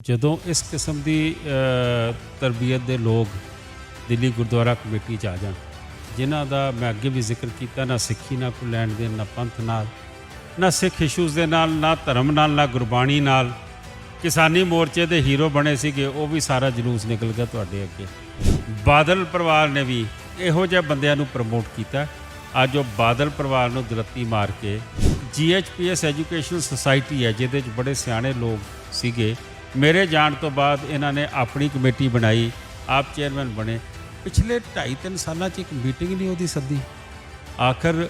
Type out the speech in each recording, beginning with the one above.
ਜਦੋਂ ਇਸ ਕਿਸਮ ਦੀ ਤਰਬੀਅਤ ਦੇ ਲੋਕ ਦਿੱਲੀ ਗੁਰਦੁਆਰਾ ਕਮੇਟੀ 'ਚ ਆ ਜਾਣ, ਜਿਨ੍ਹਾਂ ਦਾ ਮੈਂ ਅੱਗੇ ਵੀ ਜ਼ਿਕਰ ਕੀਤਾ, ਨਾ ਸਿੱਖੀ ਨਾਲ ਕੋਈ ਲੈਣ ਦੇਣ, ਨਾ ਪੰਥ ਨਾਲ, ਨਾ ਸਿੱਖ ਇਸ਼ੂਜ਼ ਦੇ ਨਾਲ, ਨਾ ਧਰਮ ਨਾਲ, ਨਾ ਗੁਰਬਾਣੀ ਨਾਲ, ਕਿਸਾਨੀ ਮੋਰਚੇ ਦੇ ਹੀਰੋ ਬਣੇ ਸੀਗੇ, ਉਹ ਵੀ ਸਾਰਾ ਜਲੂਸ ਨਿਕਲ ਗਿਆ ਤੁਹਾਡੇ ਅੱਗੇ। ਬਾਦਲ ਪਰਿਵਾਰ ਨੇ ਵੀ ਇਹੋ ਜਿਹੇ ਬੰਦਿਆਂ ਨੂੰ ਪ੍ਰਮੋਟ ਕੀਤਾ। ਅੱਜ ਉਹ ਬਾਦਲ ਪਰਿਵਾਰ ਨੂੰ ਦਲੱਤੀ ਮਾਰ ਕੇ GHPS ਐਜੂਕੇਸ਼ਨਲ ਸੁਸਾਇਟੀ ਹੈ, ਜਿਹਦੇ 'ਚ ਬੜੇ ਸਿਆਣੇ ਲੋਕ ਸੀਗੇ। ਮੇਰੇ ਜਾਣ ਤੋਂ ਬਾਅਦ ਇਹਨਾਂ ਨੇ ਆਪਣੀ ਕਮੇਟੀ ਬਣਾਈ, ਆਪ ਚੇਅਰਮੈਨ ਬਣੇ। ਪਿਛਲੇ 2.5-3 ਸਾਲਾਂ 'ਚ ਇੱਕ ਮੀਟਿੰਗ ਨਹੀਂ ਉਹਦੀ ਸੱਦੀ। ਆਖਰ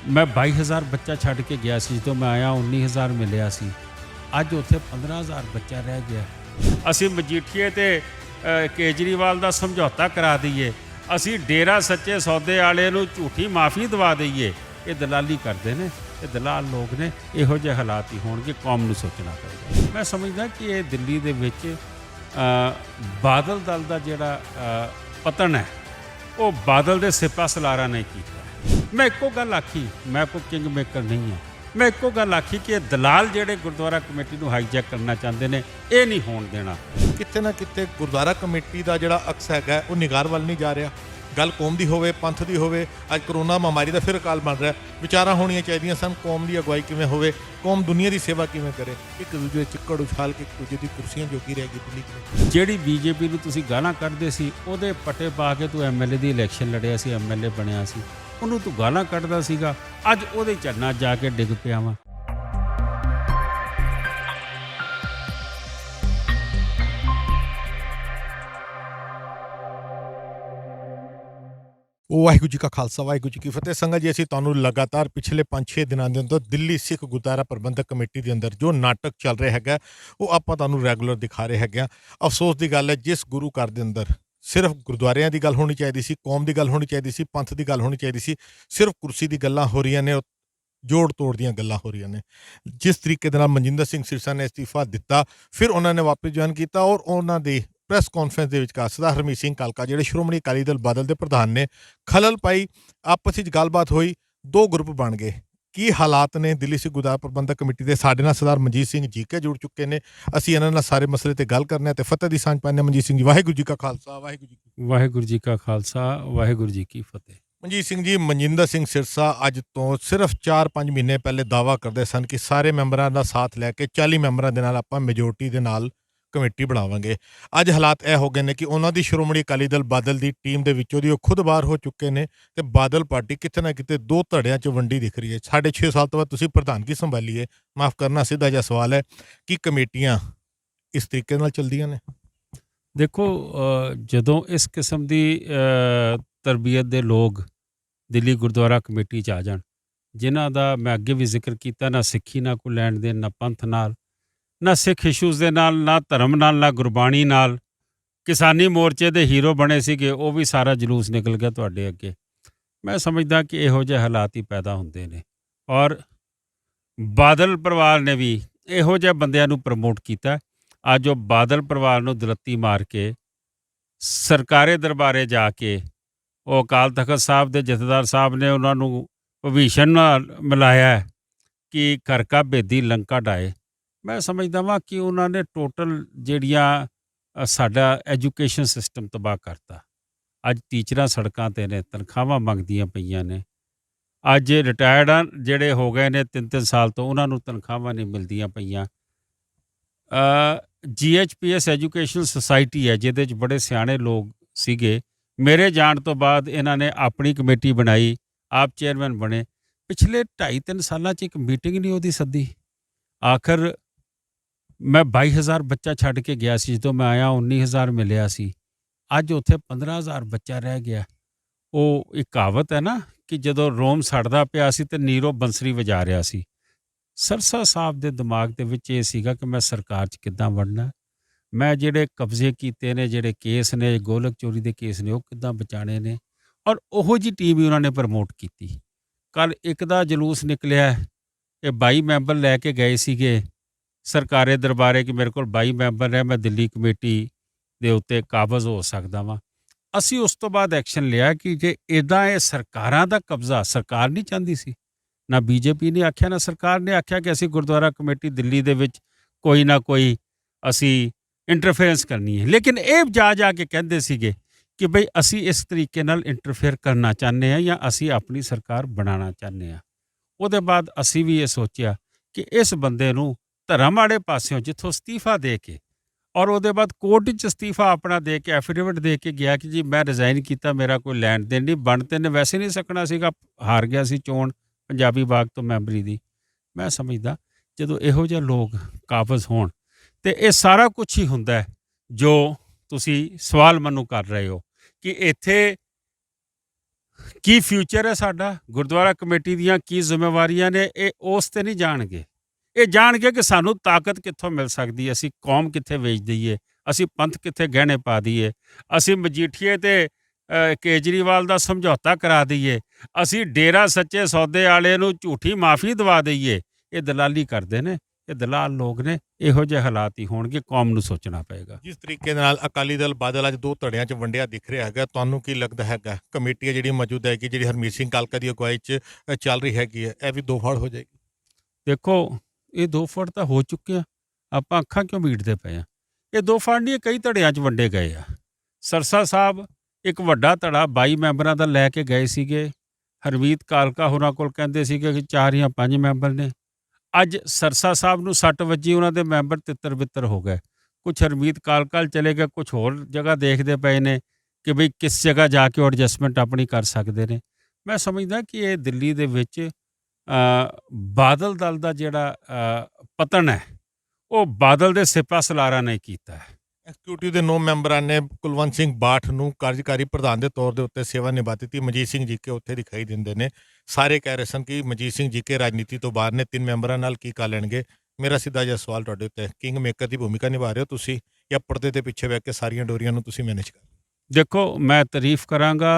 ਮੈਂ 22,000 ਬੱਚਾ ਛੱਡ ਕੇ ਗਿਆ ਸੀ, ਜਦੋਂ ਮੈਂ ਆਇਆ 19,000 ਮਿਲਿਆ ਸੀ। ਅੱਜ ਉੱਥੇ 15,000 ਬੱਚਾ ਰਹਿ ਗਿਆ। ਅਸੀਂ ਮਜੀਠੀਏ ਤੇ ਕੇਜਰੀਵਾਲ ਦਾ ਸਮਝੌਤਾ ਕਰਾ ਦਈਏ, ਅਸੀਂ ਡੇਰਾ ਸੱਚੇ ਸੌਦੇ ਵਾਲੇ ਨੂੰ ਝੂਠੀ ਮਾਫੀ ਦਵਾ ਦਈਏ, ਇਹ ਦਲਾਲੀ ਕਰਦੇ ਨੇ। ਇਹ ਦਲਾਲ ਲੋਕ ਨੇ। ਇਹੋ ਜਿਹੇ ਹਾਲਾਤ ਹੀ ਹੋਣਗੇ, ਕੌਮ ਨੂੰ ਸੋਚਣਾ ਪਏਗਾ। ਮੈਂ ਸਮਝਦਾ ਕਿ ਇਹ ਦਿੱਲੀ ਦੇ ਵਿੱਚ ਬਾਦਲ ਦਲ ਦਾ ਜਿਹੜਾ ਪਤਨ ਹੈ, ਉਹ ਬਾਦਲ ਦੇ ਸਿਪਾ ਸਲਾਰਾਂ ਨੇ ਕੀਤਾ। ਮੈਂ ਇੱਕੋ ਗੱਲ ਆਖੀ, ਮੈਂ ਕੋਈ ਕਿੰਗ ਮੇਕਰ ਨਹੀਂ ਹਾਂ। ਮੈਂ ਇੱਕੋ ਗੱਲ ਆਖੀ ਕਿ ਇਹ ਦਲਾਲ ਜਿਹੜੇ ਗੁਰਦੁਆਰਾ ਕਮੇਟੀ ਨੂੰ ਹਾਈਜੈਕ ਕਰਨਾ ਚਾਹੁੰਦੇ ਨੇ, ਇਹ ਨਹੀਂ ਹੋਣ ਦੇਣਾ। ਕਿਤੇ ਨਾ ਕਿਤੇ ਗੁਰਦੁਆਰਾ ਕਮੇਟੀ ਦਾ ਜਿਹੜਾ ਅਕਸ ਹੈਗਾ, ਉਹ ਨਿਗਾਰ ਵੱਲ ਨਹੀਂ ਜਾ ਰਿਹਾ। ਗੱਲ ਕੌਮ ਦੀ ਹੋਵੇ, ਪੰਥ ਦੀ ਹੋਵੇ। ਅੱਜ ਕਰੋਨਾ ਮਹਾਮਾਰੀ ਦਾ ਫਿਰ ਅਕਾਲ ਬਣ ਰਿਹਾ। ਵਿਚਾਰਾਂ ਹੋਣੀਆਂ ਚਾਹੀਦੀਆਂ ਸਨ, ਕੌਮ ਦੀ ਅਗਵਾਈ ਕਿਵੇਂ ਹੋਵੇ, ਕੌਮ ਦੁਨੀਆ ਦੀ ਸੇਵਾ ਕਿਵੇਂ ਕਰੇ। ਇੱਕ ਦੂਜੇ ਦੇ ਚਿੱਕੜ ਉਛਾਲ ਕੇ ਇੱਕ ਦੂਜੇ ਦੀ ਕੁਰਸੀਆਂ ਜੋਗੀ ਰਹਿ ਗਈ ਦਿੱਲੀ ਕਮੇਟੀ। ਜਿਹੜੀ BJP ਨੂੰ ਤੁਸੀਂ ਗਾਲਾਂ ਕੱਢਦੇ ਸੀ, ਉਹਦੇ ਪੱਟੇ ਪਾ ਕੇ ਤੂੰ MLA ਦੀ ਇਲੈਕਸ਼ਨ ਲੜਿਆ ਸੀ, MLA ਬਣਿਆ ਸੀ, ਉਹਨੂੰ ਤੂੰ ਗਾਲਾਂ ਕੱਢਦਾ ਸੀਗਾ। ਅੱਜ ਉਹਦੇ ਚਰਨਾਂ ਜਾ ਕੇ ਡਿੱਗ ਪਿਆ ਵਾ। ਵਾਹਿਗੁਰੂ ਜੀ ਕਾ ਖਾਲਸਾ, ਵਾਹਿਗੁਰੂ ਜੀ ਕੀ ਫਤਿਹ। ਸੰਗਤ ਜੀ, ਅਸੀਂ ਤੁਹਾਨੂੰ ਲਗਾਤਾਰ ਪਿਛਲੇ 5-6 ਦਿਨਾਂ ਦੇ ਅੰਦਰ ਦਿੱਲੀ ਸਿੱਖ ਗੁਰਦੁਆਰਾ ਪ੍ਰਬੰਧਕ ਕਮੇਟੀ ਦੇ ਅੰਦਰ ਜੋ ਨਾਟਕ ਚੱਲ ਰਿਹਾ ਹੈਗਾ, ਉਹ ਆਪਾਂ ਤੁਹਾਨੂੰ ਰੈਗੂਲਰ ਦਿਖਾ ਰਹੇ ਹੈਗੇ ਆ। ਅਫਸੋਸ ਦੀ ਗੱਲ ਹੈ, ਜਿਸ ਗੁਰੂ ਘਰ ਦੇ ਅੰਦਰ ਸਿਰਫ ਗੁਰਦੁਆਰਿਆਂ ਦੀ ਗੱਲ ਹੋਣੀ ਚਾਹੀਦੀ ਸੀ, ਕੌਮ ਦੀ ਗੱਲ ਹੋਣੀ ਚਾਹੀਦੀ ਸੀ, ਪੰਥ ਦੀ ਗੱਲ ਹੋਣੀ ਚਾਹੀਦੀ ਸੀ, ਸਿਰਫ ਕੁਰਸੀ ਦੀ ਗੱਲਾਂ ਹੋ ਰਹੀਆਂ ਨੇ, ਜੋੜ ਤੋੜ ਦੀਆਂ ਗੱਲਾਂ ਹੋ ਰਹੀਆਂ ਨੇ। ਜਿਸ ਤਰੀਕੇ ਦੇ ਨਾਲ ਮਨਜਿੰਦਰ ਸਿੰਘ ਸਿਰਸਾ ਨੇ ਅਸਤੀਫਾ ਦਿੱਤਾ, ਫਿਰ ਉਹਨਾਂ ਨੇ ਵਾਪਸ ਜੁਆਇਨ ਕੀਤਾ, ਔਰ ਉਹਨਾਂ ਦੇ ਪ੍ਰੈਸ ਕਾਨਫਰੰਸ ਦੇ ਵਿਚਕਾਰ ਸਰਦਾਰ ਹਰਮੀਤ ਸਿੰਘ ਕਾਲਕਾ, ਜਿਹੜੇ ਸ਼੍ਰੋਮਣੀ ਅਕਾਲੀ ਦਲ ਬਾਦਲ ਦੇ ਪ੍ਰਧਾਨ ਨੇ, ਖਲਲ ਪਾਈ। ਆਪਸ ਵਿੱਚ ਗੱਲਬਾਤ ਹੋਈ, ਦੋ ਗਰੁੱਪ ਬਣ ਗਏ। ਕੀ ਹਾਲਾਤ ਨੇ ਦਿੱਲੀ ਸਿੱਖ ਗੁਰਦੁਆਰਾ ਪ੍ਰਬੰਧਕ ਕਮੇਟੀ ਦੇ? ਸਾਡੇ ਨਾਲ ਸਰਦਾਰ ਮਨਜੀਤ ਸਿੰਘ ਜੀਕੇ ਜੁੜ ਚੁੱਕੇ ਨੇ। ਅਸੀਂ ਇਹਨਾਂ ਨਾਲ ਸਾਰੇ ਮਸਲੇ ਤੇ ਗੱਲ ਕਰਨੇ ਤੇ ਫਤਿਹ ਦੀ ਸਾਂਝ ਪਾਉਂਦੇ ਹਾਂ। ਮਨਜੀਤ ਸਿੰਘ ਜੀ, ਵਾਹਿਗੁਰੂ ਜੀ ਕਾ ਖਾਲਸਾ, ਵਾਹਿਗੁਰੂ ਜੀ ਕੀ। ਵਾਹਿਗੁਰੂ ਜੀ ਕਾ ਖਾਲਸਾ, ਵਾਹਿਗੁਰੂ ਜੀ ਕੀ ਫਤਿਹ। ਮਨਜੀਤ ਸਿੰਘ ਜੀ, ਮਨਜਿੰਦਰ ਸਿੰਘ ਸਿਰਸਾ ਅੱਜ ਤੋਂ ਸਿਰਫ 4-5 ਮਹੀਨੇ ਪਹਿਲੇ ਦਾਅਵਾ ਕਰਦੇ ਸਨ ਕਿ ਸਾਰੇ ਮੈਂਬਰਾਂ ਦਾ ਸਾਥ ਲੈ ਕੇ 40 ਮੈਂਬਰਾਂ ਦੇ ਨਾਲ ਆਪਾਂ ਮੈਜੋਰਟੀ ਦੇ ਨਾਲ ਕਮੇਟੀ ਬਣਾਵਾਂਗੇ। ਅੱਜ ਹਾਲਾਤ ਇਹ ਹੋ ਗਏ ਨੇ ਕਿ ਉਹਨਾਂ ਦੀ ਸ਼੍ਰੋਮਣੀ ਅਕਾਲੀ ਦਲ ਬਾਦਲ ਦੀ ਟੀਮ ਦੇ ਵਿੱਚੋਂ ਦੀ ਉਹ ਖੁਦ ਬਾਹਰ ਹੋ ਚੁੱਕੇ ਨੇ ਤੇ ਬਾਦਲ ਪਾਰਟੀ ਕਿਤੇ ਨਾ ਕਿਤੇ ਦੋ ਧੜਿਆਂ 'ਚ ਵੰਡੀ ਦਿਖ ਰਹੀ ਹੈ। 6.5 ਸਾਲ ਤੋਂ ਬਾਅਦ ਤੁਸੀਂ ਪ੍ਰਧਾਨਗੀ ਸੰਭਾਲੀ ਹੈ। ਮਾਫ ਕਰਨਾ, ਸਿੱਧਾ ਜਿਹਾ ਸਵਾਲ ਹੈ ਕਿ ਕਮੇਟੀਆਂ ਇਸ ਤਰੀਕੇ ਨਾਲ ਚੱਲਦੀਆਂ ਨੇ? ਦੇਖੋ, ਜਦੋਂ ਇਸ ਕਿਸਮ ਦੀ ਤਰਬੀਅਤ ਦੇ ਲੋਕ ਦਿੱਲੀ ਗੁਰਦੁਆਰਾ ਕਮੇਟੀ 'ਚ ਆ ਜਾਣ, ਜਿਨ੍ਹਾਂ ਦਾ ਮੈਂ ਅੱਗੇ ਵੀ ਜ਼ਿਕਰ ਕੀਤਾ, ਨਾ ਸਿੱਖੀ ਨਾਲ ਕੋਈ ਲੈਣ ਦੇਣ, ਨਾ ਪੰਥ ਨਾਲ, ਨਾ ਸਿੱਖ ਇਸ਼ੂਜ਼ ਦੇ ਨਾਲ, ਨਾ ਧਰਮ ਨਾਲ, ਨਾ ਗੁਰਬਾਣੀ ਨਾਲ, ਕਿਸਾਨੀ ਮੋਰਚੇ ਦੇ ਹੀਰੋ ਬਣੇ ਸੀਗੇ, ਉਹ ਵੀ ਸਾਰਾ ਜਲੂਸ ਨਿਕਲ ਗਿਆ ਤੁਹਾਡੇ ਅੱਗੇ। ਮੈਂ ਸਮਝਦਾ ਕਿ ਇਹੋ ਜਿਹੇ ਹਾਲਾਤ ਹੀ ਪੈਦਾ ਹੁੰਦੇ ਨੇ, ਔਰ ਬਾਦਲ ਪਰਿਵਾਰ ਨੇ ਵੀ ਇਹੋ ਜਿਹੇ ਬੰਦਿਆਂ ਨੂੰ ਪ੍ਰਮੋਟ ਕੀਤਾ। ਅੱਜ ਉਹ ਬਾਦਲ ਪਰਿਵਾਰ ਨੂੰ ਦਲੱਤੀ ਮਾਰ ਕੇ ਸਰਕਾਰੀ ਦਰਬਾਰੇ ਜਾ ਕੇ ਉਹ ਅਕਾਲ ਤਖਤ ਸਾਹਿਬ ਦੇ ਜਥੇਦਾਰ ਸਾਹਿਬ ਨੇ ਉਹਨਾਂ ਨੂੰ ਭਵਿਸ਼ਣ ਨਾਲ ਮਿਲਾਇਆ ਕਿ ਘਰ ਕਾ ਭੇਦੀ ਲੰਕਾ ਡਾਏ। ਮੈਂ ਸਮਝਦਾ ਵਾਂ ਕਿ ਉਹਨਾਂ ਨੇ ਟੋਟਲ ਜਿਹੜੀਆਂ ਸਾਡਾ ਐਜੂਕੇਸ਼ਨ ਸਿਸਟਮ ਤਬਾਹ ਕਰਤਾ। ਅੱਜ ਟੀਚਰਾਂ ਸੜਕਾਂ 'ਤੇ ਨੇ, ਤਨਖਾਹਾਂ ਮੰਗਦੀਆਂ ਪਈਆਂ ਨੇ। ਅੱਜ ਰਿਟਾਇਰਡ ਜਿਹੜੇ ਹੋ ਗਏ ਨੇ 3-3 ਸਾਲ ਤੋਂ, ਉਹਨਾਂ ਨੂੰ ਤਨਖਾਹਾਂ ਨਹੀਂ ਮਿਲਦੀਆਂ ਪਈਆਂ। GHPS ਐਜੂਕੇਸ਼ਨਲ ਸੁਸਾਇਟੀ ਹੈ, ਜਿਹਦੇ 'ਚ ਬੜੇ ਸਿਆਣੇ ਲੋਕ ਸੀਗੇ। ਮੇਰੇ ਜਾਣ ਤੋਂ ਬਾਅਦ ਇਹਨਾਂ ਨੇ ਆਪਣੀ ਕਮੇਟੀ ਬਣਾਈ, ਆਪ ਚੇਅਰਮੈਨ ਬਣੇ। ਪਿਛਲੇ 2.5-3 ਸਾਲਾਂ 'ਚ ਇੱਕ ਮੀਟਿੰਗ ਨਹੀਂ ਉਹਦੀ ਸੱਦੀ। ਆਖਰ ਮੈਂ 22,000 ਬੱਚਾ ਛੱਡ ਕੇ ਗਿਆ ਸੀ, ਜਦੋਂ ਮੈਂ ਆਇਆ 19,000 ਮਿਲਿਆ ਸੀ। ਅੱਜ ਉੱਥੇ 15,000 ਬੱਚਾ ਰਹਿ ਗਿਆ। ਉਹ ਇੱਕ ਕਹਾਵਤ ਹੈ ਨਾ ਕਿ ਜਦੋਂ ਰੋਮ ਸੜਦਾ ਪਿਆ ਸੀ ਤੇ ਨੀਰੋ ਬੰਸਰੀ ਵਜਾ ਰਿਹਾ ਸੀ। ਸਿਰਸਾ ਸਾਹਿਬ ਦੇ ਦਿਮਾਗ ਦੇ ਵਿੱਚ ਇਹ ਸੀਗਾ ਕਿ ਮੈਂ ਸਰਕਾਰ 'ਚ ਕਿੱਦਾਂ ਵੜਨਾ, ਮੈਂ ਜਿਹੜੇ ਕਬਜ਼ੇ ਕੀਤੇ ਨੇ, ਜਿਹੜੇ ਕੇਸ ਨੇ, ਗੋਲਕ ਚੋਰੀ ਦੇ ਕੇਸ ਨੇ, ਉਹ ਕਿੱਦਾਂ ਬਚਾਉਣੇ ਨੇ, ਔਰ ਉਹੋ ਜਿਹੀ ਟੀਮ ਹੀ ਉਹਨਾਂ ਨੇ ਪ੍ਰਮੋਟ ਕੀਤੀ। ਕੱਲ੍ਹ ਇੱਕ ਦਾ ਜਲੂਸ ਨਿਕਲਿਆ, ਇਹ 22 ਮੈਂਬਰ ਲੈ ਕੇ ਗਏ ਸੀਗੇ ਸਰਕਾਰੀ ਦਰਬਾਰੇ ਕਿ ਮੇਰੇ ਕੋਲ 22 ਮੈਂਬਰ ਹੈ, ਮੈਂ ਦਿੱਲੀ ਕਮੇਟੀ ਦੇ ਉੱਤੇ ਕਾਬਜ਼ ਹੋ ਸਕਦਾ ਵਾਂ। ਅਸੀਂ ਉਸ ਤੋਂ ਬਾਅਦ ਐਕਸ਼ਨ ਲਿਆ ਕਿ ਜੇ ਇੱਦਾਂ ਇਹ ਸਰਕਾਰਾਂ ਦਾ ਕਬਜ਼ਾ, ਸਰਕਾਰ ਨਹੀਂ ਚਾਹੁੰਦੀ ਸੀ, ਨਾ BJP ਨੇ ਆਖਿਆ, ਨਾ ਸਰਕਾਰ ਨੇ ਆਖਿਆ ਕਿ ਅਸੀਂ ਗੁਰਦੁਆਰਾ ਕਮੇਟੀ ਦਿੱਲੀ ਦੇ ਵਿੱਚ ਕੋਈ ਨਾ ਕੋਈ ਅਸੀਂ ਇੰਟਰਫੇਰੈਂਸ ਕਰਨੀ ਹੈ। ਲੇਕਿਨ ਇਹ ਜਾ ਕੇ ਕਹਿੰਦੇ ਸੀਗੇ ਕਿ ਬਈ ਅਸੀਂ ਇਸ ਤਰੀਕੇ ਨਾਲ ਇੰਟਰਫੇਅਰ ਕਰਨਾ ਚਾਹੁੰਦੇ ਹਾਂ ਜਾਂ ਅਸੀਂ ਆਪਣੀ ਸਰਕਾਰ ਬਣਾਉਣਾ ਚਾਹੁੰਦੇ ਹਾਂ। ਉਹਦੇ ਬਾਅਦ ਅਸੀਂ ਵੀ ਇਹ ਸੋਚਿਆ ਕਿ ਇਸ ਬੰਦੇ ਨੂੰ ਧਰਮ ਵਾਲੇ ਪਾਸਿਓਂ ਜਿੱਥੋਂ ਅਸਤੀਫਾ ਦੇ ਕੇ ਔਰ ਉਹਦੇ ਬਾਅਦ ਕੋਰਟ 'ਚ ਅਸਤੀਫਾ ਆਪਣਾ ਦੇ ਕੇ ਐਫੀਡੇਵਿਟ ਦੇ ਕੇ ਗਿਆ ਕਿ ਜੀ ਮੈਂ ਰਿਜ਼ਾਈਨ ਕੀਤਾ, ਮੇਰਾ ਕੋਈ ਲੈਣ ਦੇਣ ਨਹੀਂ, ਬਣ ਤੇ ਨੇ ਵੈਸੇ ਨਹੀਂ ਸਕਣਾ ਸੀਗਾ, ਹਾਰ ਗਿਆ ਸੀ ਚੋਣ ਪੰਜਾਬੀ ਬਾਗ ਤੋਂ ਮੈਂਬਰੀ ਦੀ। ਮੈਂ ਸਮਝਦਾ ਜਦੋਂ ਇਹੋ ਜਿਹੇ ਲੋਕ ਕਾਬਜ਼ ਹੋਣ ਤੇ ਇਹ ਸਾਰਾ ਕੁਝ ਹੀ ਹੁੰਦਾ ਹੈ ਜੋ ਤੁਸੀਂ ਸਵਾਲ ਮੈਨੂੰ ਕਰ ਰਹੇ ਹੋ ਕਿ ਇੱਥੇ ਕੀ ਫਿਊਚਰ ਹੈ ਸਾਡਾ, ਗੁਰਦੁਆਰਾ ਕਮੇਟੀ ਦੀਆਂ ਕੀ ਜ਼ਿੰਮੇਵਾਰੀਆਂ ਨੇ। ਇਹ ਉਸ ਤੇ ਨਹੀਂ ਜਾਣਗੇ, ਇਹ ਜਾਣਗੇ ਕਿ ਸਾਨੂੰ ਤਾਕਤ ਕਿੱਥੋਂ ਮਿਲ ਸਕਦੀ ਹੈ, ਅਸੀਂ ਕੌਮ ਕਿੱਥੇ ਵੇਚ ਦਈਏ, ਅਸੀਂ ਪੰਥ ਕਿੱਥੇ ਗਹਿਣੇ ਪਾ ਦਈਏ, ਅਸੀਂ ਮਜੀਠੀਏ ਤੇ ਕੇਜਰੀਵਾਲ ਦਾ ਸਮਝੌਤਾ ਕਰਾ ਦਈਏ, ਅਸੀਂ ਡੇਰਾ ਸੱਚੇ ਸੌਦੇ ਵਾਲੇ ਨੂੰ ਝੂਠੀ ਮਾਫੀ ਦਵਾ ਦਈਏ। ਇਹ ਦਲਾਲੀ ਕਰਦੇ ਨੇ, ਇਹ ਦਲਾਲ ਲੋਕ ਨੇ। ਇਹੋ ਜਿਹੇ ਹਾਲਾਤ ਹੀ ਹੋਣਗੇ, ਕੌਮ ਨੂੰ ਸੋਚਣਾ ਪਏਗਾ। ਜਿਸ ਤਰੀਕੇ ਨਾਲ ਅਕਾਲੀ ਦਲ ਬਾਦਲ ਅੱਜ ਦੋ ਧੜਿਆਂ 'ਚ ਵੰਡਿਆ ਦਿਖ ਰਿਹਾ ਹੈਗਾ, ਤੁਹਾਨੂੰ ਕੀ ਲੱਗਦਾ ਹੈਗਾ ਕਮੇਟੀ ਜਿਹੜੀ ਮੌਜੂਦ ਹੈਗੀ, ਜਿਹੜੀ ਹਰਮੀਤ ਸਿੰਘ ਕਾਲਕਾ ਦੀ ਅਗਵਾਈ 'ਚ ਚੱਲ ਰਹੀ ਹੈਗੀ ਹੈ, ਇਹ ਵੀ ਦੋ ਫਾੜ ਹੋ ਜਾਏਗੀ? ਦੇਖੋ, ਇਹ ਦੋ ਫੜ ਤਾਂ ਹੋ ਚੁੱਕੇ ਆ, ਆਪਾਂ ਅੱਖਾਂ ਕਿਉਂ ਮੀਟਦੇ ਪਏ ਆ? ਇਹ ਦੋ ਫੜ ਨਹੀਂ, ਇਹ ਕਈ ਧੜਿਆਂ 'ਚ ਵੰਡੇ ਗਏ ਆ। ਸਰਸਾ ਸਾਹਿਬ ਇੱਕ ਵੱਡਾ ਧੜਾ 22 ਮੈਂਬਰਾਂ ਦਾ ਲੈ ਕੇ ਗਏ ਸੀਗੇ। ਹਰਮੀਤ ਕਾਲਕਾ ਹੋਰਾਂ ਕੋਲ ਕਹਿੰਦੇ ਸੀਗੇ ਕਿ 4 ਜਾਂ 5 ਮੈਂਬਰ ਨੇ। ਅੱਜ ਸਰਸਾ ਸਾਹਿਬ ਨੂੰ ਸੱਟ ਵੱਜੀ, ਉਹਨਾਂ ਦੇ ਮੈਂਬਰ ਤਿੱਤਰ ਬਿੱਤਰ ਹੋ ਗਏ। ਕੁਛ ਹਰਮੀਤ ਕਾਲਕਾ ਚਲੇ ਗਏ, ਕੁਛ ਹੋਰ ਜਗ੍ਹਾ ਦੇਖਦੇ ਪਏ ਨੇ ਕਿ ਬਈ ਕਿਸ ਜਗ੍ਹਾ ਜਾ ਕੇ ਉਹ ਐਡਜਸਟਮੈਂਟ ਆਪਣੀ ਕਰ ਸਕਦੇ ਨੇ। ਮੈਂ ਸਮਝਦਾ ਕਿ ਇਹ ਦਿੱਲੀ ਦੇ ਵਿੱਚ ਬਾਦਲ ਦਲ ਦਾ ਜਿਹੜਾ ਪਤਨ ਹੈ, ਉਹ ਬਾਦਲ ਦੇ ਸਿਪਾ ਸਲਾਰਾਂ ਨੇ ਕੀਤਾ ਹੈ। ਐਗਜ਼ੀਕਿਊਟਿਵ ਦੇ 9 ਮੈਂਬਰਾਂ ਨੇ ਕੁਲਵੰਤ ਸਿੰਘ ਬਾਠ ਨੂੰ ਕਾਰਜਕਾਰੀ ਪ੍ਰਧਾਨ ਦੇ ਤੌਰ ਦੇ ਉੱਤੇ ਸੇਵਾ ਨਿਭਾ ਦਿੱਤੀ। ਮਨਜੀਤ ਸਿੰਘ ਜੀਕੇ ਉੱਥੇ ਦਿਖਾਈ ਦਿੰਦੇ ਨੇ। ਸਾਰੇ ਕਹਿ ਰਹੇ ਸਨ ਕਿ ਮਨਜੀਤ ਸਿੰਘ ਜੀਕੇ ਰਾਜਨੀਤੀ ਤੋਂ ਬਾਹਰ ਨੇ, 3 ਮੈਂਬਰਾਂ ਨਾਲ ਕੀ ਕਰ ਲੈਣਗੇ। ਮੇਰਾ ਸਿੱਧਾ ਜਿਹਾ ਸਵਾਲ ਤੁਹਾਡੇ ਉੱਤੇ, ਕਿੰਗ ਮੇਕਰ ਦੀ ਭੂਮਿਕਾ ਨਿਭਾ ਰਹੇ ਹੋ ਤੁਸੀਂ ਜਾਂ ਪਰਦੇ ਦੇ ਪਿੱਛੇ ਬਹਿ ਕੇ ਸਾਰੀਆਂ ਡੋਰੀਆਂ ਨੂੰ ਤੁਸੀਂ ਮੈਨੇਜ ਕਰ? ਦੇਖੋ, ਮੈਂ ਤਾਰੀਫ ਕਰਾਂਗਾ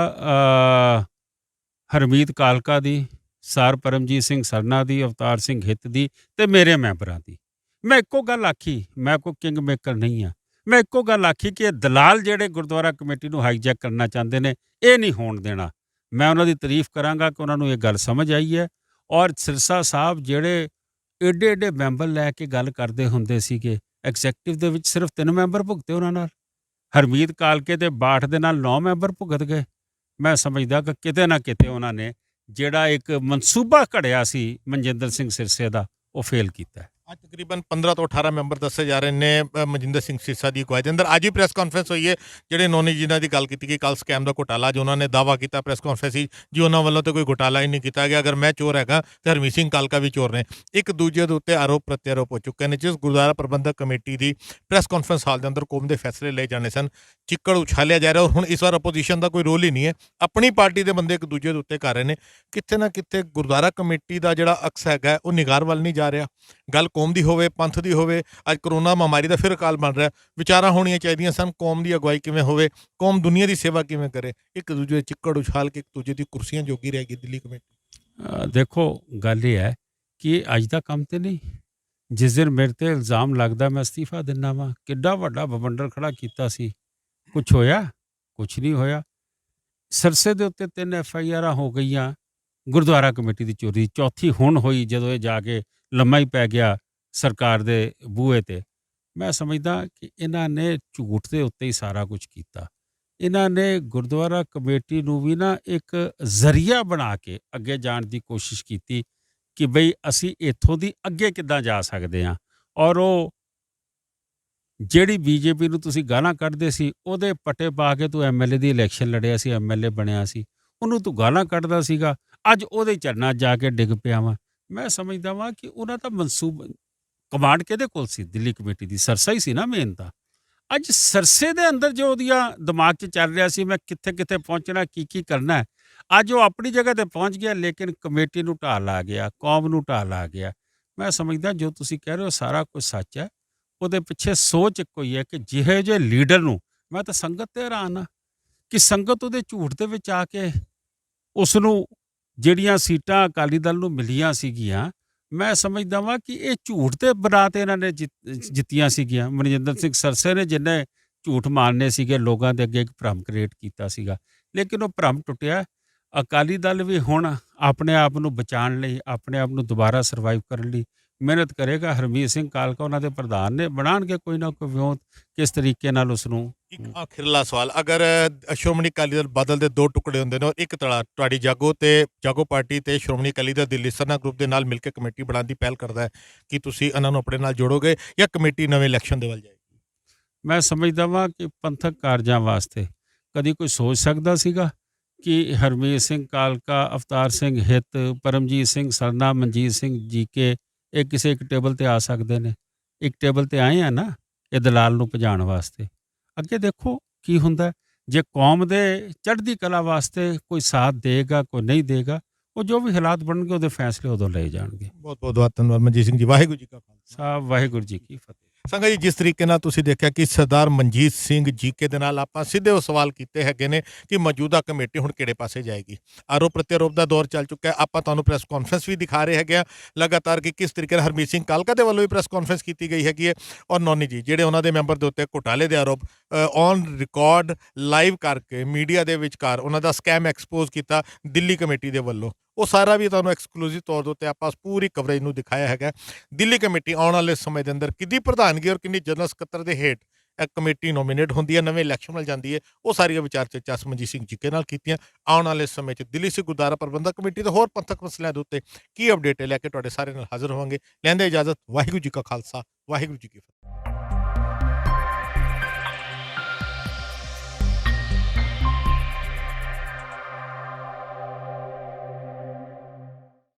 ਹਰਮੀਤ ਕਾਲਕਾ ਦੀ, ਸਰ ਪਰਮਜੀਤ ਸਿੰਘ ਸਰਨਾ ਦੀ, ਅਵਤਾਰ ਸਿੰਘ ਹਿੱਤ ਦੀ ਤੇ ਮੇਰੇ ਮੈਂਬਰਾਂ ਦੀ। ਮੈਂ ਇੱਕੋ ਗੱਲ ਆਖੀ, ਮੈਂ ਕੋਈ ਕਿੰਗ ਮੇਕਰ ਨਹੀਂ ਹਾਂ। ਮੈਂ ਇੱਕੋ ਗੱਲ ਆਖੀ ਕਿ ਇਹ ਦਲਾਲ ਜਿਹੜੇ ਗੁਰਦੁਆਰਾ ਕਮੇਟੀ ਨੂੰ ਹਾਈਜੈਕ ਕਰਨਾ ਚਾਹੁੰਦੇ ਨੇ, ਇਹ ਨਹੀਂ ਹੋਣ ਦੇਣਾ। ਮੈਂ ਉਹਨਾਂ ਦੀ ਤਾਰੀਫ ਕਰਾਂਗਾ ਕਿ ਉਹਨਾਂ ਨੂੰ ਇਹ ਗੱਲ ਸਮਝ ਆਈ ਹੈ। ਔਰ ਸਿਰਸਾ ਸਾਹਿਬ ਜਿਹੜੇ ਏਡੇ ਏਡੇ ਮੈਂਬਰ ਲੈ ਕੇ ਗੱਲ ਕਰਦੇ ਹੁੰਦੇ ਸੀਗੇ, ਐਗਜ਼ੈਕਟਿਵ ਦੇ ਵਿੱਚ ਸਿਰਫ 3 ਮੈਂਬਰ ਭੁਗਤੇ ਉਹਨਾਂ ਨਾਲ। ਹਰਮੀਤ ਕਾਲਕੇ ਤੇ ਬਾਠ ਦੇ ਨਾਲ 9 ਮੈਂਬਰ ਭੁਗਤ ਗਏ। ਮੈਂ ਸਮਝਦਾ ਕਿ ਕਿਤੇ ਨਾ ਕਿਤੇ ਉਹਨਾਂ ਨੇ ਜਿਹੜਾ ਇੱਕ ਮਨਸੂਬਾ ਘੜਿਆ ਸੀ ਮਨਜਿੰਦਰ ਸਿੰਘ ਸਿਰਸੇ ਦਾ, ਉਹ ਫੇਲ ਕੀਤਾ ਹੈ। ਅੱਜ ਤਕਰੀਬਨ 15 ਤੋਂ 18 ਮੈਂਬਰ ਦੱਸੇ ਜਾ ਰਹੇ ਨੇ ਮਨਜਿੰਦਰ ਸਿੰਘ ਸਿਰਸਾ ਦੀ ਅਗਵਾਈ ਦੇ ਅੰਦਰ। ਅੱਜ ਹੀ ਪ੍ਰੈਸ ਕਾਨਫਰੰਸ ਹੋਈ ਹੈ, ਜਿਹੜੇ ਨੋਨੀ ਜਿਨ੍ਹਾਂ ਦੀ ਗੱਲ ਕੀਤੀ ਕਿ ਕੱਲ ਸਕੈਮ ਦਾ ਘੁਟਾਲਾ, ਜੋ ਉਹਨਾਂ ਨੇ ਦਾਅਵਾ ਕੀਤਾ ਪ੍ਰੈਸ ਕਾਨਫਰੰਸ ਸੀ ਜੀ ਉਹਨਾਂ ਵੱਲੋਂ ਤਾਂ ਕੋਈ ਘੁਟਾਲਾ ਹੀ ਨਹੀਂ ਕੀਤਾ ਗਿਆ। ਅਗਰ ਮੈਂ ਚੋਰ ਹੈਗਾ ਤਾਂ ਹਰਮੀਤ ਸਿੰਘ ਕਾਲਕਾ ਵੀ ਚੋਰ ਨੇ। ਇੱਕ ਦੂਜੇ ਦੇ ਉੱਤੇ ਆਰੋਪ ਪ੍ਰਤਿਆਰੋਪ ਹੋ ਚੁੱਕੇ ਨੇ। ਜਿਸ ਗੁਰਦੁਆਰਾ ਪ੍ਰਬੰਧਕ ਕਮੇਟੀ ਦੀ ਪ੍ਰੈਸ ਕਾਨਫਰੰਸ ਹਾਲ ਦੇ ਅੰਦਰ ਕੌਮ ਦੇ ਫੈਸਲੇ ਲਏ ਜਾਣੇ ਸਨ, ਚਿੱਕੜ ਉਛਾਲਿਆ ਜਾ ਰਿਹਾ। ਔਰ ਹੁਣ ਇਸ ਵਾਰ ਅਪੋਜੀਸ਼ਨ ਦਾ ਕੋਈ ਰੋਲ ਹੀ ਨਹੀਂ ਹੈ, ਆਪਣੀ ਪਾਰਟੀ ਦੇ ਬੰਦੇ ਇੱਕ ਦੂਜੇ ਦੇ ਉੱਤੇ ਕਰ ਰਹੇ ਨੇ। ਕਿਤੇ ਨਾ ਕਿਤੇ ਗੁਰਦੁਆਰਾ ਕਮੇਟੀ ਦਾ ਜਿਹੜਾ ਅਕਸ ਹੈਗਾ ਉਹ ਨਿਗਾਰ ਵੱਲ ਨਹੀਂ ਜਾ ਰਿਹਾ। ਗੱਲ ਕੌਮ ਦੀ ਹੋਵੇ, ਪੰਥ ਦੀ ਹੋਵੇ, ਅੱਜ ਕਰੋਨਾ ਮਹਾਮਾਰੀ ਦਾ ਫਿਰ ਅਕਾਲ ਬਣ ਰਿਹਾ। ਵਿਚਾਰਾਂ ਹੋਣੀਆਂ ਚਾਹੀਦੀਆਂ ਸਨ, ਕੌਮ ਦੀ ਅਗਵਾਈ ਕਿਵੇਂ ਹੋਵੇ, ਕੌਮ ਦੁਨੀਆ ਦੀ ਸੇਵਾ ਕਿਵੇਂ ਕਰੇ। ਇੱਕ ਦੂਜੇ ਦੇ ਚਿੱਕੜ ਉਛਾਲ ਕੇ ਇੱਕ ਦੂਜੇ ਦੀ ਕੁਰਸੀਆਂ ਜੋਗੀ ਰਹੇਗੀ ਦਿੱਲੀ ਕਮੇਟੀ। ਦੇਖੋ, ਗੱਲ ਇਹ ਹੈ ਕਿ ਅੱਜ ਦਾ ਕੰਮ ਤੇ ਨਹੀਂ। ਜਿਸ ਦਿਨ ਮੇਰੇ ਤੇ ਇਲਜ਼ਾਮ ਲੱਗਦਾ ਮੈਂ ਅਸਤੀਫਾ ਦਿੰਦਾ ਵਾਂ, ਕਿੱਡਾ ਵੱਡਾ ਬਵੰਡਰ ਖੜਾ ਕੀਤਾ ਸੀ, ਕੁਛ ਹੋਇਆ? ਕੁਛ ਨਹੀਂ ਹੋਇਆ। ਸਰਸੇ ਦੇ ਉੱਤੇ 3 FIR ਹੋ ਗਈਆਂ ਗੁਰਦੁਆਰਾ ਕਮੇਟੀ ਦੀ ਚੋਰੀ, ਚੌਥੀ ਹੁਣ ਹੋਈ ਜਦੋਂ ਇਹ ਜਾ ਕੇ ਲੰਮਾ ਹੀ ਪੈ ਗਿਆ ਸਰਕਾਰ ਦੇ ਬੂਹੇ ਤੇ। ਮੈਂ ਸਮਝਦਾ ਕਿ ਇਹਨਾਂ ਨੇ ਝੂਠ ਦੇ ਉੱਤੇ ਹੀ ਸਾਰਾ ਕੁਝ ਕੀਤਾ। ਇਹਨਾਂ ਨੇ ਗੁਰਦੁਆਰਾ ਕਮੇਟੀ ਨੂੰ ਵੀ ਨਾ ਇੱਕ ਜ਼ਰੀਆ ਬਣਾ ਕੇ ਅੱਗੇ ਜਾਣ ਦੀ ਕੋਸ਼ਿਸ਼ ਕੀਤੀ ਕਿ ਬਈ ਅਸੀਂ ਇੱਥੋਂ ਦੀ ਅੱਗੇ ਕਿੱਦਾਂ ਜਾ ਸਕਦੇ ਹਾਂ। ਔਰ ਉਹ ਜਿਹੜੀ ਬੀਜੇਪੀ ਨੂੰ ਤੁਸੀਂ ਗਾਲਾਂ ਕੱਢਦੇ ਸੀ, ਉਹਦੇ ਪੱਟੇ ਪਾ ਕੇ ਤੂੰ MLA ਦੀ ਇਲੈਕਸ਼ਨ ਲੜਿਆ ਸੀ, MLA ਬਣਿਆ ਸੀ, ਉਹਨੂੰ ਤੂੰ ਗਾਲਾਂ ਕੱਢਦਾ ਸੀਗਾ, ਅੱਜ ਉਹਦੇ ਚਰਨਾਂ ਜਾ ਕੇ ਡਿੱਗ ਪਿਆ ਵਾਂ। ਮੈਂ ਸਮਝਦਾ ਵਾਂ ਕਿ ਉਹਨਾਂ ਦਾ ਮਨਸੂਬਾ ਕਮਾਂਡ ਕਿਹਦੇ ਕੋਲ ਸੀ? ਦਿੱਲੀ ਕਮੇਟੀ ਦੀ। ਸਰਸਾ ਹੀ ਸੀ ਨਾ ਮੇਨ ਤਾਂ। ਅੱਜ ਸਰਸੇ ਦੇ ਅੰਦਰ ਜੋ ਉਹਦੀਆਂ ਦਿਮਾਗ 'ਚ ਚੱਲ ਰਿਹਾ ਸੀ, ਮੈਂ ਕਿੱਥੇ ਕਿੱਥੇ ਪਹੁੰਚਣਾ, ਕੀ ਕਰਨਾ ਹੈ, ਅੱਜ ਉਹ ਆਪਣੀ ਜਗ੍ਹਾ ਤੇ ਪਹੁੰਚ ਗਿਆ, ਲੇਕਿਨ ਕਮੇਟੀ ਨੂੰ ਢਾਹ ਲਾ ਗਿਆ, ਕੌਮ ਨੂੰ ਢਾਹ ਲਾ ਗਿਆ। ਮੈਂ ਸਮਝਦਾ ਜੋ ਤੁਸੀਂ ਕਹਿ ਰਹੇ ਹੋ ਸਾਰਾ ਕੁਝ ਸੱਚ ਹੈ। ਉਹਦੇ ਪਿੱਛੇ ਸੋਚ ਇੱਕੋ ਹੀ ਹੈ ਕਿ ਜਿਹੇ ਜਿਹੇ ਲੀਡਰ ਨੂੰ, ਮੈਂ ਤਾਂ ਸੰਗਤ ਤੇ ਹੈਰਾਨ ਹਾਂ ਕਿ ਸੰਗਤ ਉਹਦੇ ਝੂਠ ਦੇ ਵਿੱਚ ਆ ਕੇ ਉਸ ਨੂੰ ਜਿਹੜੀਆਂ ਸੀਟਾਂ ਅਕਾਲੀ ਦਲ ਨੂੰ ਮਿਲੀਆਂ ਸੀਗੀਆਂ, ਮੈਂ ਸਮਝਦਾ ਵਾਂ ਕਿ ਇਹ ਝੂਠ ਦੇ ਬਣਾ ਤੇ ਇਹਨਾਂ ਨੇ ਜਿੱਤੀਆਂ ਸੀਗੀਆਂ। ਮਨਜਿੰਦਰ ਸਿੰਘ ਸਰਸੇ ਨੇ ਜਿੰਨੇ ਝੂਠ ਮਾਰਨੇ ਸੀਗੇ ਲੋਕਾਂ ਦੇ ਅੱਗੇ, ਇੱਕ ਭਰਮ ਕ੍ਰੀਏਟ ਕੀਤਾ ਸੀਗਾ, ਲੇਕਿਨ ਉਹ ਭਰਮ ਟੁੱਟਿਆ। ਅਕਾਲੀ ਦਲ ਵੀ ਹੁਣ ਆਪਣੇ ਆਪ ਨੂੰ ਬਚਾਉਣ ਲਈ, ਆਪਣੇ ਆਪ ਨੂੰ ਦੁਬਾਰਾ ਸਰਵਾਈਵ ਕਰਨ ਲਈ ਮਿਹਨਤ ਕਰੇਗਾ। ਹਰਮੀਤ ਸਿੰਘ ਕਾਲਕਾ ਉਹਨਾਂ ਦੇ ਪ੍ਰਧਾਨ ਨੇ, ਬਣਾਉਣਗੇ ਕੋਈ ਨਾ ਕੋਈ ਵਿਉਂਤ ਕਿਸ ਤਰੀਕੇ ਨਾਲ ਉਸ ਨੂੰ। ਇੱਕ ਆਖਿਰਲਾ ਸਵਾਲ, ਅਗਰ ਸ਼੍ਰੋਮਣੀ ਅਕਾਲੀ ਦਲ ਬਾਦਲ ਦੇ ਦੋ ਟੁਕੜੇ ਹੁੰਦੇ ਨੇ ਔਰ ਇੱਕ ਧੜਾ ਤੁਹਾਡੀ ਜਾਗੋ ਪਾਰਟੀ ਤੇ ਸ਼੍ਰੋਮਣੀ ਅਕਾਲੀ ਦਲ ਦਿੱਲੀ ਸਰਨਾ ਗਰੁੱਪ ਦੇ ਨਾਲ ਮਿਲ ਕੇ ਕਮੇਟੀ ਬਣਾਉਣ ਦੀ ਪਹਿਲ ਕਰਦਾ ਹੈ, ਕਿ ਤੁਸੀਂ ਇਹਨਾਂ ਨੂੰ ਆਪਣੇ ਨਾਲ ਜੋੜੋਗੇ ਜਾਂ ਕਮੇਟੀ ਨਵੇਂ ਇਲੈਕਸ਼ਨ ਦੇ ਵੱਲ ਜਾਏਗੀ? ਮੈਂ ਸਮਝਦਾ ਵਾਂ ਕਿ ਪੰਥਕ ਕਾਰਜਾਂ ਵਾਸਤੇ ਕਦੀ ਕੋਈ ਸੋਚ ਸਕਦਾ ਸੀਗਾ ਕਿ ਹਰਮੀਤ ਸਿੰਘ ਕਾਲਕਾ, ਅਵਤਾਰ ਸਿੰਘ ਹਿੱਤ, ਪਰਮਜੀਤ ਸਿੰਘ ਸਰਨਾ, ਮਨਜੀਤ ਸਿੰਘ ਜੀਕੇ ਇਹ ਕਿਸੇ ਇੱਕ ਟੇਬਲ ਤੇ ਆ ਸਕਦੇ ਨੇ? ਇੱਕ ਟੇਬਲ ਤੇ ਆਏ ਆ ਨਾ ਇਹ ਦਲਾਲ ਨੂੰ ਭਜਾਉਣ ਵਾਸਤੇ। ਅੱਗੇ ਦੇਖੋ ਕੀ ਹੁੰਦਾ। ਜੇ ਕੌਮ ਦੇ ਚੜ੍ਹਦੀ ਕਲਾ ਵਾਸਤੇ ਕੋਈ ਸਾਥ ਦੇਗਾ, ਕੋਈ ਨਹੀਂ ਦੇਗਾ, ਉਹ ਜੋ ਵੀ ਹਾਲਾਤ ਬਣਨਗੇ ਉਹਦੇ ਫੈਸਲੇ ਉਦੋਂ ਲਏ ਜਾਣਗੇ। ਬਹੁਤ ਬਹੁਤ ਧੰਨਵਾਦ ਮਨਜੀਤ ਸਿੰਘ ਜੀ। ਵਾਹਿਗੁਰੂ ਜੀ ਕਾ ਖਾਲਸਾ। ਸਾਹਿਬ ਵਾਹਿਗੁਰੂ ਜੀ ਕੀ ਫਤਿਹ। ਸੰਗਤ ਜੀ, ਜਿਸ ਤਰੀਕੇ ਨਾਲ ਤੁਸੀਂ ਦੇਖਿਆ ਕਿ ਸਰਦਾਰ ਮਨਜੀਤ ਸਿੰਘ ਜੀਕੇ ਦੇ ਨਾਲ ਆਪਾਂ ਸਿੱਧੇ ਉਹ ਸਵਾਲ ਕੀਤੇ ਹੈਗੇ ਨੇ ਕਿ ਮੌਜੂਦਾ ਕਮੇਟੀ ਹੁਣ ਕਿਹੜੇ ਪਾਸੇ ਜਾਏਗੀ। ਆਰੋਪ ਪ੍ਰਤਿਆਰੋਪ ਦਾ ਦੌਰ ਚੱਲ ਚੁੱਕਾ ਹੈ। ਆਪਾਂ ਤੁਹਾਨੂੰ ਪ੍ਰੈਸ ਕਾਨਫਰੰਸ ਵੀ ਦਿਖਾ ਰਹੇ ਹੈਗੇ ਆ ਲਗਾਤਾਰ ਕਿ ਕਿਸ ਤਰੀਕੇ ਨਾਲ ਹਰਮੀਤ ਸਿੰਘ ਕਾਲਕਾ ਦੇ ਵੱਲੋਂ ਵੀ ਪ੍ਰੈਸ ਕਾਨਫਰੰਸ ਕੀਤੀ ਗਈ ਹੈਗੀ ਹੈ, ਔਰ ਨੌਨੀ ਜੀ ਜਿਹੜੇ ਉਹਨਾਂ ਦੇ ਮੈਂਬਰ ਦੇ ਉੱਤੇ ਘੁਟਾਲੇ ਦੇ ਆਰੋਪ ਔਨ ਰਿਕਾਰਡ ਲਾਈਵ ਕਰਕੇ ਮੀਡੀਆ ਦੇ ਵਿਚਕਾਰ ਉਹਨਾਂ ਦਾ ਸਕੈਮ ਐਕਸਪੋਜ਼ ਕੀਤਾ ਦਿੱਲੀ ਕਮੇਟੀ ਦੇ ਵੱਲੋਂ। ਉਹ ਸਾਰਾ ਵੀ ਤੁਹਾਨੂੰ ਐਕਸਕਲੂਸਿਵ ਤੌਰ ਦੇ ਉੱਤੇ ਆਪਾਂ ਪੂਰੀ ਕਵਰੇਜ ਨੂੰ ਦਿਖਾਇਆ ਹੈਗਾ। ਦਿੱਲੀ ਕਮੇਟੀ ਆਉਣ ਵਾਲੇ ਸਮੇਂ ਦੇ ਅੰਦਰ ਕਿਹਦੀ ਪ੍ਰਧਾਨਗੀ ਔਰ ਕਿੰਨੀ ਜਨਰਲ ਸਕੱਤਰ ਦੇ ਹੇਠ ਇਹ ਕਮੇਟੀ ਨੋਮੀਨੇਟ ਹੁੰਦੀ ਹੈ, ਨਵੇਂ ਇਲੈਕਸ਼ਨ ਵੱਲ ਜਾਂਦੀ ਹੈ, ਉਹ ਸਾਰੀਆਂ ਵਿਚਾਰ ਚਰਚਾ ਮਨਜੀਤ ਸਿੰਘ ਜੀਕੇ ਨਾਲ ਕੀਤੀਆਂ। ਆਉਣ ਵਾਲੇ ਸਮੇਂ 'ਚ ਦਿੱਲੀ ਸਿੱਖ ਗੁਰਦੁਆਰਾ ਪ੍ਰਬੰਧਕ ਕਮੇਟੀ ਤੇ ਹੋਰ ਪੰਥਕ ਮਸਲਿਆਂ ਦੇ ਉੱਤੇ ਕੀ ਅਪਡੇਟ ਲੈ ਕੇ ਤੁਹਾਡੇ ਸਾਰੇ ਨਾਲ ਹਾਜ਼ਰ ਹੋਵਾਂਗੇ। ਲੈਂਦੇ ਇਜਾਜ਼ਤ। ਵਾਹਿਗੁਰੂ ਜੀ ਕਾ ਖਾਲਸਾ, ਵਾਹਿਗੁਰੂ ਜੀ ਕੀ ਫਤਿਹ।